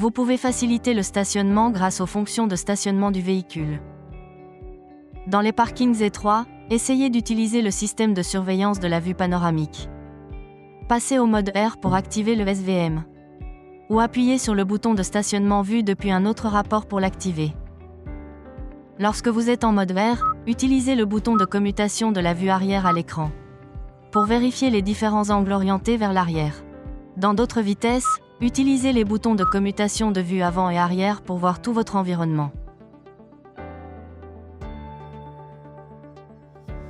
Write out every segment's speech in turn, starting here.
Vous pouvez faciliter le stationnement grâce aux fonctions de stationnement du véhicule. Dans les parkings étroits, essayez d'utiliser le système de surveillance de la vue panoramique. Passez au mode R pour activer le SVM. Ou appuyez sur le bouton de stationnement vu depuis un autre rapport pour l'activer. Lorsque vous êtes en mode vert, utilisez le bouton de commutation de la vue arrière à l'écran. Pour vérifier les différents angles orientés vers l'arrière. Dans d'autres vitesses, utilisez les boutons de commutation de vue avant et arrière pour voir tout votre environnement.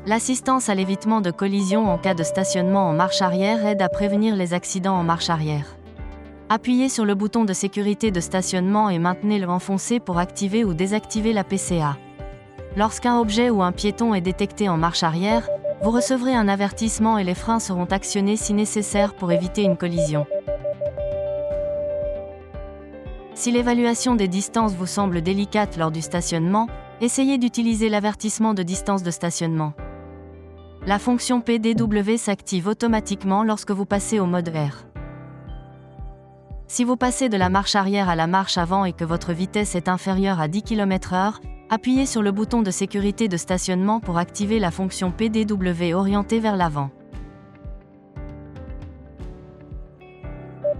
L'assistance à l'évitement de collision en cas de stationnement en marche arrière aide à prévenir les accidents en marche arrière. Appuyez sur le bouton de sécurité de stationnement et maintenez-le enfoncé pour activer ou désactiver la PCA. Lorsqu'un objet ou un piéton est détecté en marche arrière, vous recevrez un avertissement et les freins seront actionnés si nécessaire pour éviter une collision. Si l'évaluation des distances vous semble délicate lors du stationnement, essayez d'utiliser l'avertissement de distance de stationnement. La fonction PDW s'active automatiquement lorsque vous passez au mode R. Si vous passez de la marche arrière à la marche avant et que votre vitesse est inférieure à 10 km/h, appuyez sur le bouton de sécurité de stationnement pour activer la fonction PDW orientée vers l'avant.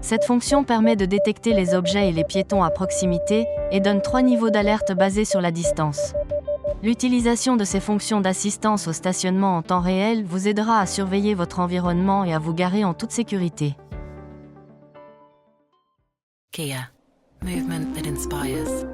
Cette fonction permet de détecter les objets et les piétons à proximité, et donne 3 niveaux d'alerte basés sur la distance. L'utilisation de ces fonctions d'assistance au stationnement en temps réel vous aidera à surveiller votre environnement et à vous garer en toute sécurité. Kia. Movement that inspires.